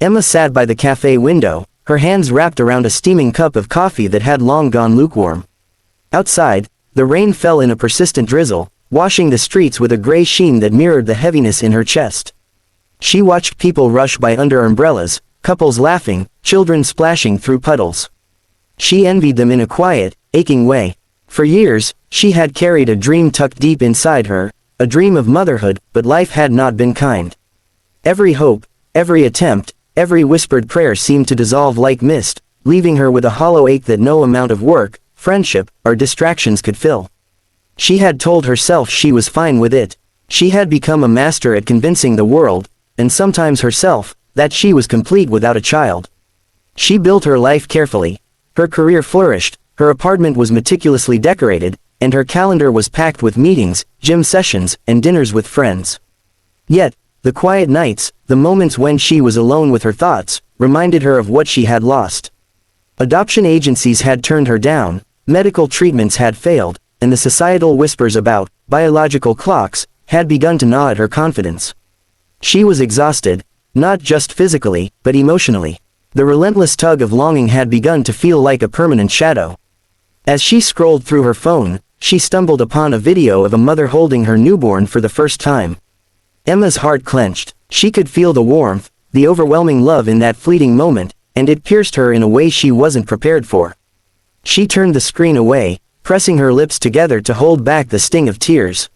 Emma sat by the cafe window, her hands wrapped around a steaming cup of coffee that had long gone lukewarm. Outside, the rain fell in a persistent drizzle, washing the streets with a gray sheen that mirrored the heaviness in her chest. She watched people rush by under umbrellas, couples laughing, children splashing through puddles. She envied them in a quiet, aching way. For years, she had carried a dream tucked deep inside her, a dream of motherhood, but life had not been kind. Every hope, every attempt, every whispered prayer seemed to dissolve like mist, leaving her with a hollow ache that no amount of work, friendship, or distractions could fill. She had told herself she was fine with it. She had become a master at convincing the world, and sometimes herself, that she was complete without a child. She built her life carefully. Her career flourished, her apartment was meticulously decorated, and her calendar was packed with meetings, gym sessions, and dinners with friends. Yet, the quiet nights, the moments when she was alone with her thoughts, reminded her of what she had lost. Adoption agencies had turned her down, medical treatments had failed, and the societal whispers about biological clocks had begun to gnaw at her confidence. She was exhausted, not just physically, but emotionally. The relentless tug of longing had begun to feel like a permanent shadow. As she scrolled through her phone, she stumbled upon a video of a mother holding her newborn for the first time. Emma's heart clenched. She could feel the warmth, the overwhelming love in that fleeting moment, and it pierced her in a way she wasn't prepared for. She turned the screen away, pressing her lips together to hold back the sting of tears.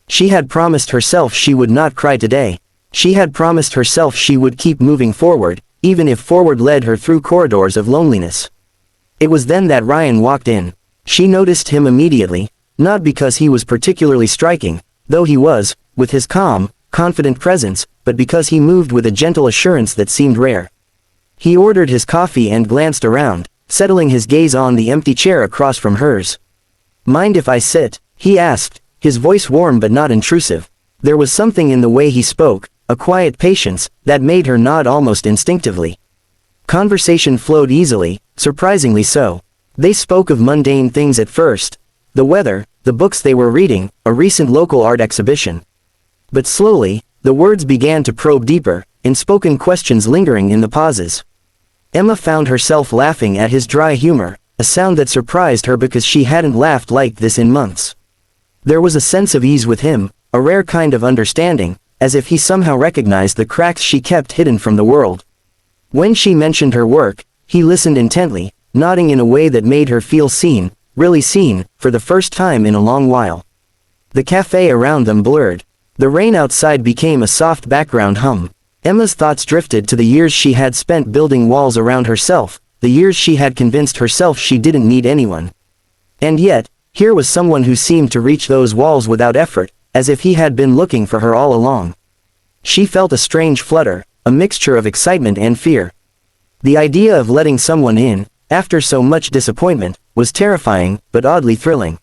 She had promised herself she would not cry today. She had promised herself she would keep moving forward, even if forward led her through corridors of loneliness. It was then that Ryan walked in. She noticed him immediately, not because he was particularly striking, though he was, with his calm, confident presence, but because he moved with a gentle assurance that seemed rare. He ordered his coffee and glanced around, settling his gaze on the empty chair across from hers. "Mind if I sit?" he asked, his voice warm but not intrusive. There was something in the way he spoke, a quiet patience, that made her nod almost instinctively. Conversation flowed easily, surprisingly so. They spoke of mundane things at first: the weather, the books they were reading, a recent local art exhibition. But slowly, the words began to probe deeper, unspoken questions lingering in the pauses. Emma found herself laughing at his dry humor, a sound that surprised her because she hadn't laughed like this in months. There was a sense of ease with him, a rare kind of understanding, as if he somehow recognized the cracks she kept hidden from the world. When she mentioned her work, he listened intently, nodding in a way that made her feel seen, really seen, for the first time in a long while. The cafe around them blurred. The rain outside became a soft background hum. Emma's thoughts drifted to the years she had spent building walls around herself, the years she had convinced herself she didn't need anyone. And yet, here was someone who seemed to reach those walls without effort, as if he had been looking for her all along. She felt a strange flutter, a mixture of excitement and fear. The idea of letting someone in, after so much disappointment, was terrifying, but oddly thrilling.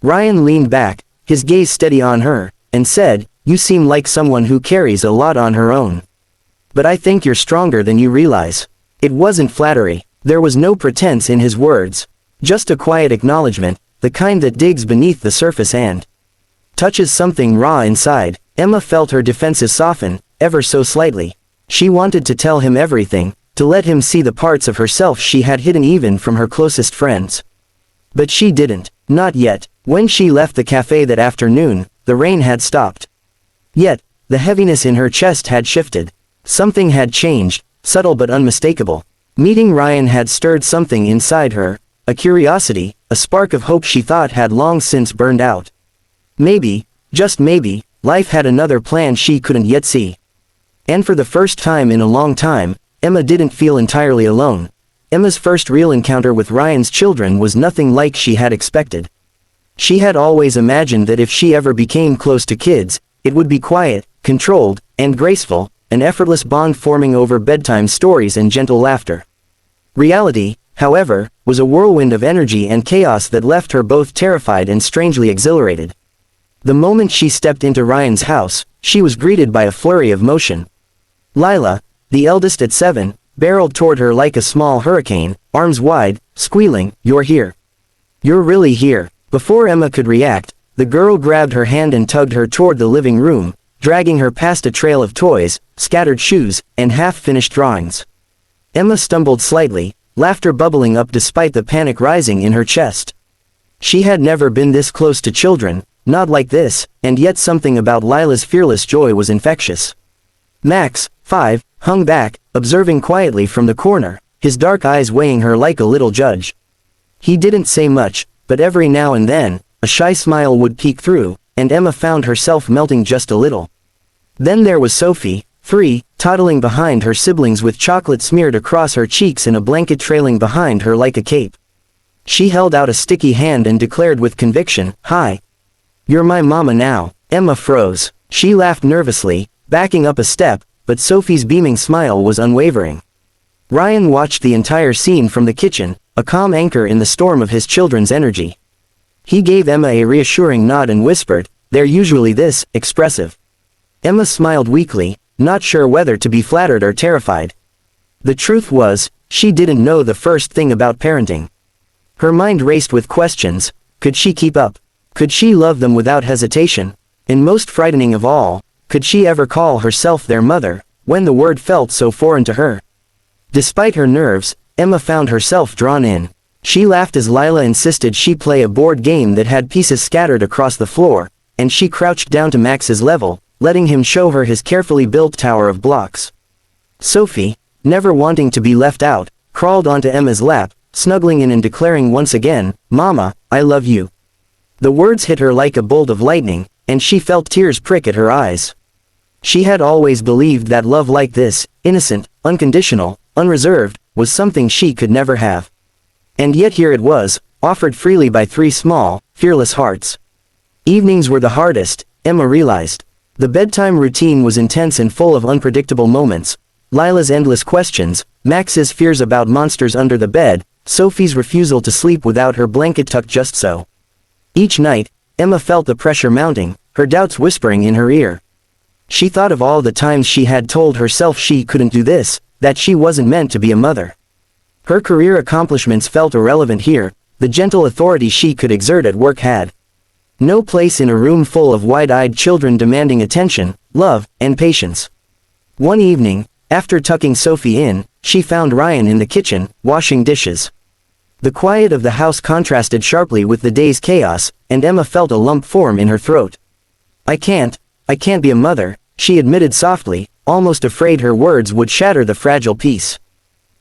Ryan leaned back, his gaze steady on her, and said, "You seem like someone who carries a lot on her own. But I think you're stronger than you realize." It wasn't flattery. There was no pretense in his words. Just a quiet acknowledgement, the kind that digs beneath the surface and touches something raw inside. Emma felt her defenses soften, ever so slightly. She wanted to tell him everything, to let him see the parts of herself she had hidden even from her closest friends. But she didn't, not yet. When she left the cafe that afternoon, the rain had stopped. Yet, the heaviness in her chest had shifted. Something had changed, subtle but unmistakable. Meeting Ryan had stirred something inside her, a curiosity, a spark of hope she thought had long since burned out. Maybe, just maybe, life had another plan she couldn't yet see. And for the first time in a long time, Emma didn't feel entirely alone. Emma's first real encounter with Ryan's children was nothing like she had expected. She had always imagined that if she ever became close to kids, it would be quiet, controlled, and graceful, an effortless bond forming over bedtime stories and gentle laughter. Reality, however, was a whirlwind of energy and chaos that left her both terrified and strangely exhilarated. The moment she stepped into Ryan's house, she was greeted by a flurry of motion. Lila, the eldest at 7, barreled toward her like a small hurricane, arms wide, squealing, "You're here. You're really here." Before Emma could react, the girl grabbed her hand and tugged her toward the living room, dragging her past a trail of toys, scattered shoes, and half-finished drawings. Emma stumbled slightly, laughter bubbling up despite the panic rising in her chest. She had never been this close to children, not like this, and yet something about Lila's fearless joy was infectious. Max, 5, hung back, observing quietly from the corner, his dark eyes weighing her like a little judge. He didn't say much, but every now and then, a shy smile would peek through, and Emma found herself melting just a little. Then there was Sophie, 3, toddling behind her siblings with chocolate smeared across her cheeks and a blanket trailing behind her like a cape. She held out a sticky hand and declared with conviction, "Hi. You're my mama now." Emma froze. She laughed nervously, backing up a step, but Sophie's beaming smile was unwavering. Ryan watched the entire scene from the kitchen, a calm anchor in the storm of his children's energy. He gave Emma a reassuring nod and whispered, "They're usually this expressive." Emma smiled weakly, not sure whether to be flattered or terrified. The truth was, she didn't know the first thing about parenting. Her mind raced with questions. Could she keep up? Could she love them without hesitation? And most frightening of all, could she ever call herself their mother, when the word felt so foreign to her? Despite her nerves, Emma found herself drawn in. She laughed as Lila insisted she play a board game that had pieces scattered across the floor, and she crouched down to Max's level, letting him show her his carefully built tower of blocks. Sophie, never wanting to be left out, crawled onto Emma's lap, snuggling in and declaring once again, "Mama, I love you." The words hit her like a bolt of lightning, and she felt tears prick at her eyes. She had always believed that love like this, innocent, unconditional, unreserved, was something she could never have. And yet here it was, offered freely by 3 small, fearless hearts. Evenings were the hardest, Emma realized. The bedtime routine was intense and full of unpredictable moments. Lila's endless questions, Max's fears about monsters under the bed, Sophie's refusal to sleep without her blanket tucked just so. Each night, Emma felt the pressure mounting, her doubts whispering in her ear. She thought of all the times she had told herself she couldn't do this, that she wasn't meant to be a mother. Her career accomplishments felt irrelevant here, the gentle authority she could exert at work had no place in a room full of wide-eyed children demanding attention, love, and patience. One evening, after tucking Sophie in, she found Ryan in the kitchen, washing dishes. The quiet of the house contrasted sharply with the day's chaos, and Emma felt a lump form in her throat. I can't be a mother," she admitted softly, almost afraid her words would shatter the fragile peace.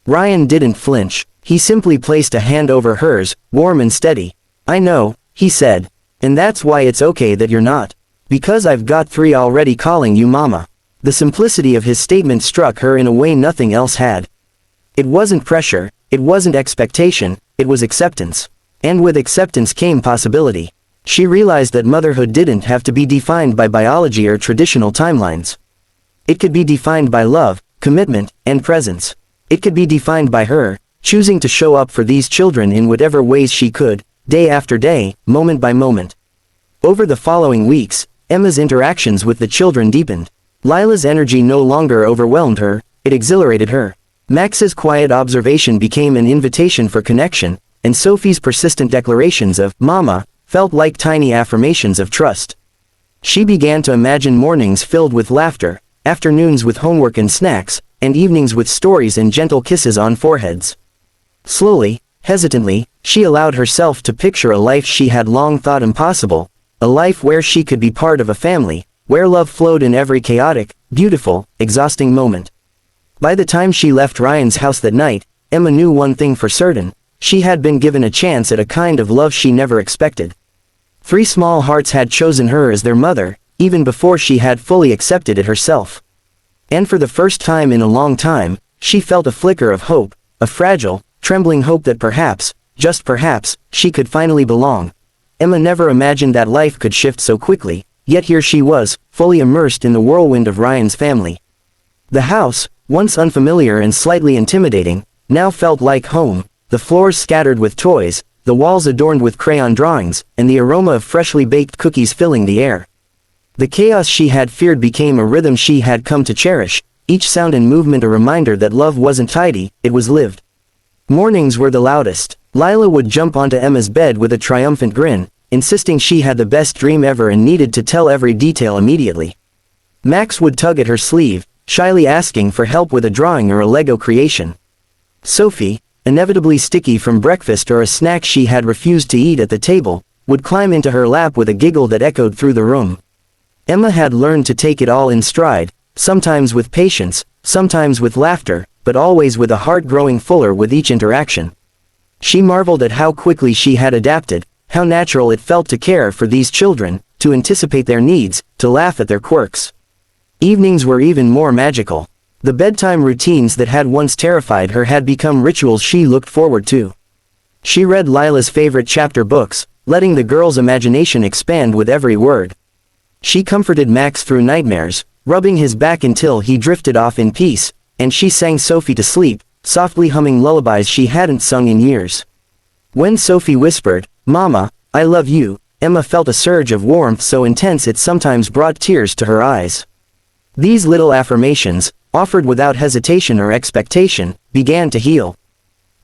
Ryan didn't flinch. He simply placed a hand over hers, warm and steady. "I know," he said. "And that's why it's okay that you're not. Because I've got 3 already calling you mama." The simplicity of his statement struck her in a way nothing else had. It wasn't pressure, it wasn't expectation, it was acceptance. And with acceptance came possibility. She realized that motherhood didn't have to be defined by biology or traditional timelines. It could be defined by love, commitment, and presence. It could be defined by her, choosing to show up for these children in whatever ways she could, day after day, moment by moment. Over the following weeks, Emma's interactions with the children deepened. Lila's energy no longer overwhelmed her, it exhilarated her. Max's quiet observation became an invitation for connection, and Sophie's persistent declarations of "Mama" felt like tiny affirmations of trust. She began to imagine mornings filled with laughter, afternoons with homework and snacks, and evenings with stories and gentle kisses on foreheads. Slowly, hesitantly, she allowed herself to picture a life she had long thought impossible, a life where she could be part of a family, where love flowed in every chaotic, beautiful, exhausting moment. By the time she left Ryan's house that night, Emma knew one thing for certain: she had been given a chance at a kind of love she never expected. 3 small hearts had chosen her as their mother, even before she had fully accepted it herself. And for the first time in a long time, she felt a flicker of hope, a fragile, trembling hope that perhaps, just perhaps, she could finally belong. Emma never imagined that life could shift so quickly, yet here she was, fully immersed in the whirlwind of Ryan's family. The house, once unfamiliar and slightly intimidating, now felt like home, the floors scattered with toys, the walls adorned with crayon drawings, and the aroma of freshly baked cookies filling the air. The chaos she had feared became a rhythm she had come to cherish, each sound and movement a reminder that love wasn't tidy, it was lived. Mornings were the loudest. Lila would jump onto Emma's bed with a triumphant grin, insisting she had the best dream ever and needed to tell every detail immediately. Max would tug at her sleeve, shyly asking for help with a drawing or a Lego creation. Sophie, inevitably sticky from breakfast or a snack she had refused to eat at the table, would climb into her lap with a giggle that echoed through the room. Emma had learned to take it all in stride, sometimes with patience, sometimes with laughter, but always with a heart growing fuller with each interaction. She marveled at how quickly she had adapted, how natural it felt to care for these children, to anticipate their needs, to laugh at their quirks. Evenings were even more magical. The bedtime routines that had once terrified her had become rituals she looked forward to. She read Lila's favorite chapter books, letting the girl's imagination expand with every word. She comforted Max through nightmares, rubbing his back until he drifted off in peace, and she sang Sophie to sleep, softly humming lullabies she hadn't sung in years. When Sophie whispered, "Mama, I love you," Emma felt a surge of warmth so intense it sometimes brought tears to her eyes. These little affirmations, offered without hesitation or expectation, began to heal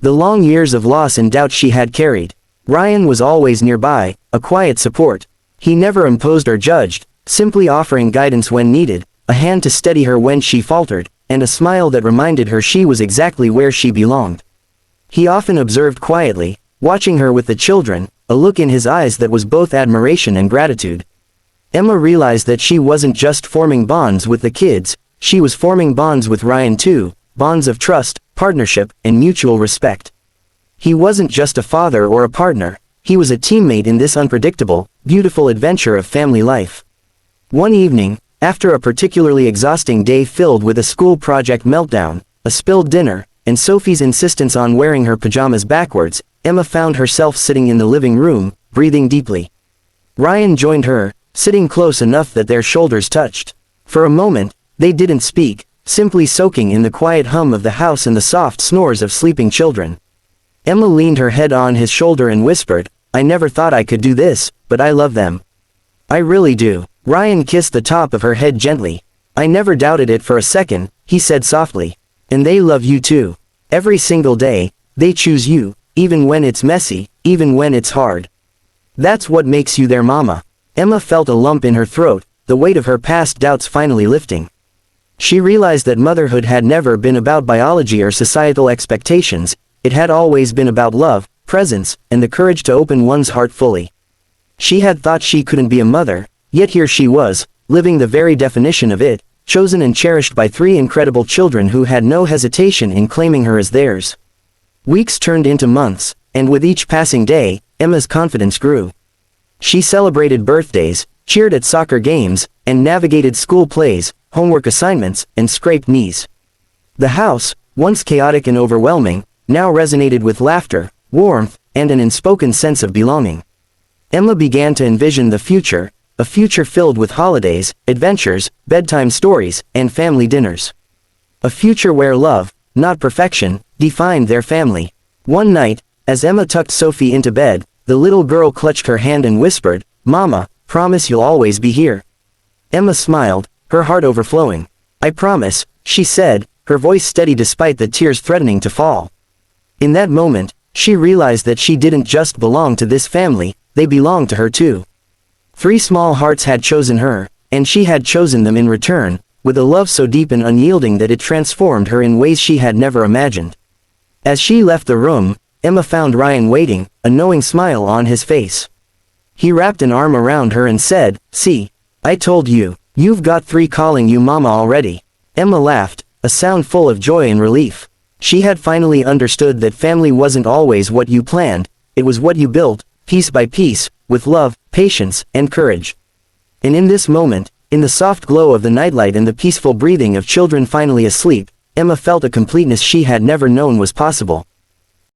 the long years of loss and doubt she had carried. Ryan was always nearby, a quiet support. He never imposed or judged, simply offering guidance when needed, a hand to steady her when she faltered, and a smile that reminded her she was exactly where she belonged. He often observed quietly, watching her with the children, a look in his eyes that was both admiration and gratitude. Emma realized that she wasn't just forming bonds with the kids, she was forming bonds with Ryan too, bonds of trust, partnership, and mutual respect. He wasn't just a father or a partner, he was a teammate in this unpredictable, beautiful adventure of family life. One evening, after a particularly exhausting day filled with a school project meltdown, a spilled dinner, and Sophie's insistence on wearing her pajamas backwards, Emma found herself sitting in the living room, breathing deeply. Ryan joined her, sitting close enough that their shoulders touched. For a moment, they didn't speak, simply soaking in the quiet hum of the house and the soft snores of sleeping children. Emma leaned her head on his shoulder and whispered, "I never thought I could do this, but I love them. I really do." Ryan kissed the top of her head gently. "I never doubted it for a second," he said softly. "And they love you too. Every single day, they choose you, even when it's messy, even when it's hard. That's what makes you their mama." Emma felt a lump in her throat, the weight of her past doubts finally lifting. She realized that motherhood had never been about biology or societal expectations, it had always been about love, presence, and the courage to open one's heart fully. She had thought she couldn't be a mother, yet here she was, living the very definition of it, chosen and cherished by 3 incredible children who had no hesitation in claiming her as theirs. Weeks turned into months, and with each passing day, Emma's confidence grew. She celebrated birthdays, cheered at soccer games, and navigated school plays, homework assignments, and scraped knees. The house, once chaotic and overwhelming, now resonated with laughter, warmth, and an unspoken sense of belonging. Emma began to envision the future, a future filled with holidays, adventures, bedtime stories, and family dinners. A future where love, not perfection, defined their family. One night, as Emma tucked Sophie into bed, the little girl clutched her hand and whispered, "Mama, promise you'll always be here." Emma smiled, her heart overflowing. "I promise," she said, her voice steady despite the tears threatening to fall. In that moment, she realized that she didn't just belong to this family, they belonged to her too. 3 small hearts had chosen her, and she had chosen them in return, with a love so deep and unyielding that it transformed her in ways she had never imagined. As she left the room, Emma found Ryan waiting, a knowing smile on his face. He wrapped an arm around her and said, "See, I told you, you've got 3 calling you mama already." Emma laughed, a sound full of joy and relief. She had finally understood that family wasn't always what you planned, it was what you built, piece by piece, with love, patience, and courage. And in this moment, in the soft glow of the nightlight and the peaceful breathing of children finally asleep, Emma felt a completeness she had never known was possible.